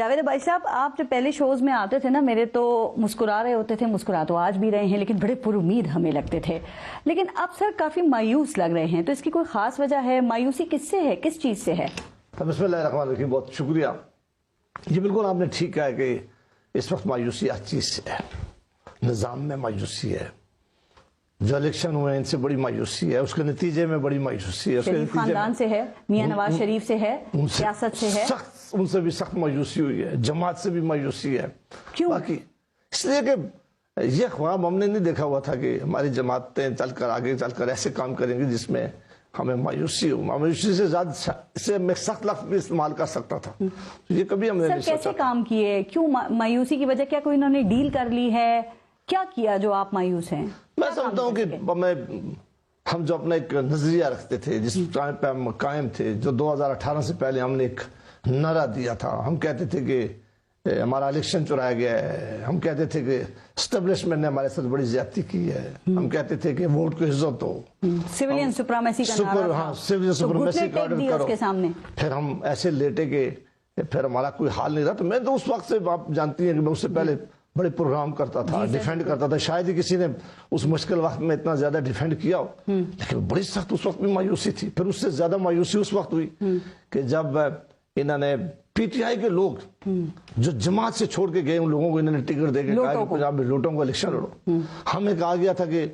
جاوید بھائی صاحب، آپ جو پہلے شوز میں آتے تھے نا، میرے تو مسکرا رہے ہوتے تھے، مسکرا تو آج بھی رہے ہیں، لیکن بڑے پر امید ہمیں لگتے تھے، لیکن اب سر کافی مایوس لگ رہے ہیں، تو اس کی کوئی خاص وجہ ہے؟ مایوسی کس سے ہے، کس چیز سے ہے؟ بسم اللہ الرحمن الرحیم، بہت شکریہ جی۔ بالکل آپ نے ٹھیک کہا کہ اس وقت مایوسی ہر چیز سے ہے، نظام میں مایوسی ہے، جو الیکشن ہوئے ان سے بڑی مایوسی ہے، اس کے نتیجے میں بڑی مایوسی ہے، شریف خاندان سے ہے، میاں نواز شریف سے ہے، سیاست سے ہے، ان سے بھی سخت مایوسی ہوئی ہے، جماعت سے بھی مایوسی ہے۔ کیوں؟ باقی اس لیے کہ یہ خواب ہم نے نہیں دیکھا ہوا تھا کہ ہماری جماعتیں چل کر آگے چل کر ایسے کام کریں گے جس میں ہمیں مایوسی ہو۔ مایوسی سے زیادہ اسے میں سخت لفظ بھی استعمال کر سکتا تھا، یہ کبھی ہم نے نہیں سوچا۔ سر کیسے کام کیے؟ کیوں مایوسی کی وجہ؟ کیا کوئی انہوں نے ڈیل کر لی ہے؟ کیا کیا جو آپ مایوس ہیں؟ میں سمجھتا ہوں کہ ہم جو اپنا ایک نظریہ رکھتے تھے، جس ٹائم پہ ہم قائم تھے، جو 2018 سے پہلے ہم نے ایک نعرہ دیا تھا، ہم کہتے تھے کہ ہمارا الیکشن چرایا گیا ہے، ہم کہتے تھے کہ اسٹیبلشمنٹ نے ہمارے ساتھ بڑی زیادتی کی ہے، ہم کہتے تھے کہ ووٹ کو عزت ہو، سویلین سپریمیسی کا نعرہ تھا، ہاں سویلین سپریمیسی کا آرڈر کرو، کے سامنے پھر ہم ایسے لیٹے کہ پھر ہمارا کوئی حال نہیں رہا۔ تو میں تو اس وقت سے، آپ جانتی ہیں کہ میں اس سے پہلے بڑے پروگرام کرتا تھا، ڈیفینڈ کرتا تھا، شاید ہی کسی نے اس مشکل وقت میں اتنا زیادہ ڈیفینڈ کیا ہو، لیکن بڑی سخت اس وقت بھی مایوسی تھی۔ پھر اس سے زیادہ مایوسی اس وقت ہوئی کہ جب انہوں نے پی ٹی آئی کے لوگ جو جماعت سے چھوڑ کے گئے، ان لوگوں کو انہوں نے ٹکٹ دے کے کہا کہ پنجاب میں لوٹوں کو الیکشن لڑو۔ ہمیں کہا گیا تھا کہ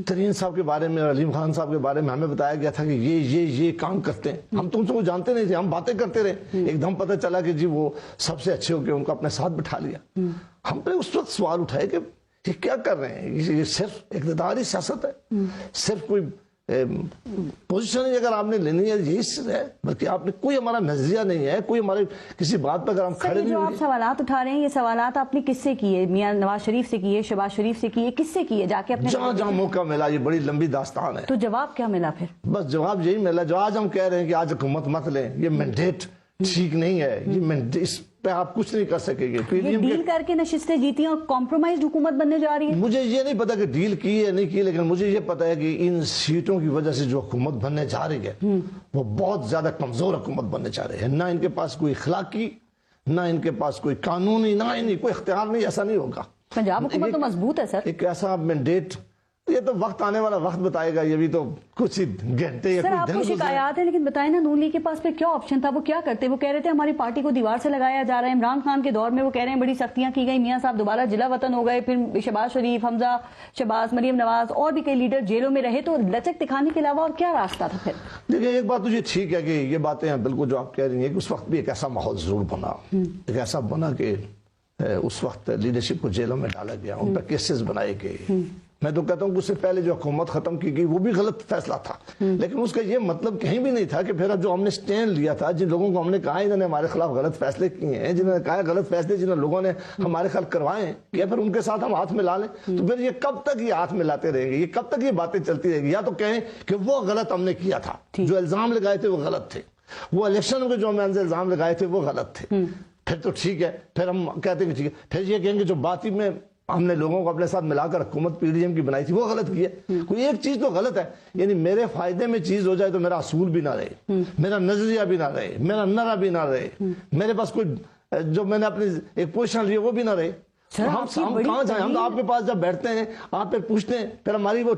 ترین صاحب کے بارے میں، علیم خان صاحب کے بارے میں ہمیں بتایا گیا تھا کہ یہ کام کرتے ہیں، ہم تم سے کو جانتے نہیں تھے، ہم باتیں کرتے رہے، ایک دم پتہ چلا کہ جی وہ سب سے اچھے ہو کے ان کو اپنے ساتھ بٹھا لیا۔ ہم نے اس وقت سوال اٹھائے کہ یہ کیا کر رہے ہیں؟ یہ صرف اقتداری سیاست ہے، صرف کوئی پوزیشن ہی اگر آپ نے لینی ہے یہی ہے، بلکہ آپ نے کوئی ہمارا نظریہ نہیں ہے، کوئی ہمارے کسی بات پر اگر ہم کھڑے نہیں جو آپ سوالات اٹھا رہے ہیں، یہ سوالات آپ نے کس سے کیے؟ میاں نواز شریف سے کیے، شہباز شریف سے کیے، کس سے کیے؟ جا کے اپنے جہاں جہاں موقع ملا، یہ بڑی لمبی داستان ہے۔ تو جواب کیا ملا پھر؟ بس جواب یہی ملا جو آج ہم کہہ رہے ہیں کہ آج حکومت مت لیں، یہ مینڈیٹ ٹھیک نہیں ہے، یہ اس پہ آپ کچھ نہیں کر سکیں گے۔ یہ ڈیل کر کے نشستیں جیتی ہیں اور کمپرومائز حکومت بننے جا رہی ہے۔ مجھے یہ نہیں پتا کہ ڈیل کی ہے نہیں کی، لیکن مجھے یہ پتا ہے کہ ان سیٹوں کی وجہ سے جو حکومت بننے جا رہی ہے وہ بہت زیادہ کمزور حکومت بننے جا رہی ہے۔ نہ ان کے پاس کوئی اخلاقی، نہ ان کے پاس کوئی قانونی، نہ انہیں کوئی اختیار نہیں، ایسا نہیں ہوگا۔ پنجاب حکومت تو مضبوط ہے سر۔ ایک ایسا مینڈیٹ، یہ تو وقت آنے والا وقت بتائے گا، یہ بھی تو کچھ ہی گھنٹے یا سر آپ کو شکایات ہے، لیکن بتائیں نا نون لیگ کے پاس پھر کیا آپشن تھا؟ وہ کیا کرتے؟ وہ کہہ رہے تھے ہماری پارٹی کو دیوار سے لگایا جا رہا ہے۔ عمران خان کے دور میں وہ کہہ رہے ہیں بڑی سختیاں کی گئی، میاں صاحب دوبارہ جلا وطن ہو گئے، پھر شہباز شریف، حمزہ شہباز، مریم نواز اور بھی کئی لیڈر جیلوں میں رہے، تو لچک دکھانے کے علاوہ اور کیا راستہ تھا پھر؟ دیکھیں ایک بات تو یہ ٹھیک ہے کہ یہ باتیں ہیں بالکل جو آپ کہہ رہی ہیں کہ اس وقت بھی ایک ایسا ماحول ضرور بنا، ایک ایسا بنا کہ اس وقت لیڈرشپ کو جیلوں میں ڈالا گیا، ان پر کیسز بنائے گئے۔ میں تو کہتا ہوں کہ اس سے پہلے جو حکومت ختم کی گئی وہ بھی غلط فیصلہ تھا، لیکن اس کا یہ مطلب کہیں بھی نہیں تھا کہ پھر جو ہم نے سٹینڈ لیا تھا، جن لوگوں کو ہم نے کہا انہوں نے ہمارے خلاف غلط فیصلے کیے ہیں، جنہوں نے کہا غلط فیصلے جنہوں لوگوں نے ہمارے خلاف کروائے ہیں، کیا پھر ان کے ساتھ ہم ہاتھ ملا لیں؟ تو پھر یہ کب تک یہ ہاتھ ملاتے رہیں گے؟ یہ کب تک یہ باتیں چلتی رہیں گی؟ یا تو کہیں کہ وہ غلط ہم نے کیا تھا، جو الزام لگائے تھے وہ غلط تھے، وہ الیکشن کے جو ہم نے الزام لگائے تھے وہ غلط تھے، پھر تو ٹھیک ہے، پھر ہم کہتے ہیں کہ ٹھیک ہے، پھر یہ کہیں گے جو باتی میں ہم نے لوگوں کو اپنے ساتھ ملا کر حکومت پی ڈی ایم کی بنائی تھی وہ غلط کی ہے۔ کوئی ایک چیز تو غلط ہے، یعنی میرے فائدے میں چیز ہو جائے تو میرا اصول بھی نہ رہے، میرا نظریہ بھی نہ رہے، میرا نعرہ بھی نہ رہے، میرے پاس کوئی جو میں نے اپنی ایک پوزیشن لی وہ بھی نہ رہے۔ ہم کہاں جائیں؟ ہم آپ کے پاس جب بیٹھتے ہیں آپ پھر پوچھتے ہیں، پھر ہماری وہ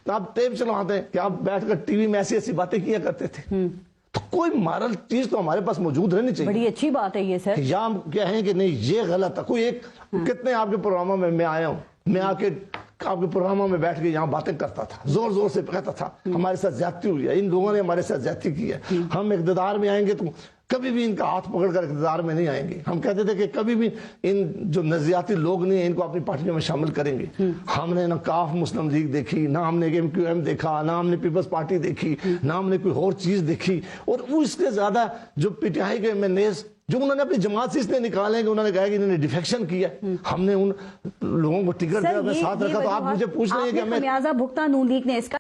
آپ ٹیپ چلواتے ہیں کہ آپ بیٹھ کر ٹی وی میں ایسی ایسی باتیں کیا کرتے تھے، تو کوئی مارل چیز تو ہمارے پاس موجود رہنی چاہیے۔ بڑی اچھی بات ہے یہ سر، یا ہم کہیں کہ نہیں یہ غلط ہے۔ کوئی ایک کتنے آپ کے پروگراموں میں میں آیا ہوں، میں آ کے آپ کے پروگراموں میں بیٹھ کے یہاں باتیں کرتا تھا، زور زور سے کہتا تھا ہمارے ساتھ زیادتی ہوئی ہے، ان لوگوں نے ہمارے ساتھ زیادتی کی ہے، ہم اقتدار میں آئیں گے تو کبھی بھی ان کا ہاتھ پکڑ کر اقتدار میں نہیں آئیں گے۔ ہم کہتے تھے کہ کبھی بھی ان جو نظریاتی لوگ نہیں ہیں ان کو اپنی پارٹیوں میں شامل کریں گے۔ ہم نے نہ کاف مسلم لیگ دیکھی، نہ ہم نے ایم کیو ایم دیکھا، نہ ہم نے پیپلز پارٹی دیکھی، نہ ہم نے کوئی اور چیز دیکھی، اور وہ اس کے زیادہ جو پی ٹی آئی کے MNAs جو انہوں نے اپنی جماعت سے اس نے نکالے کہ انہوں نے کہا کہ انہوں نے ڈیفیکشن کیا، ہم نے ان لوگوں کو ٹکٹ دیا، میں ساتھ رکھا، تو آپ مجھے پوچھ رہے ہیں کہ ہمیں خمیازہ بھگتا نون لیگ نے اس کا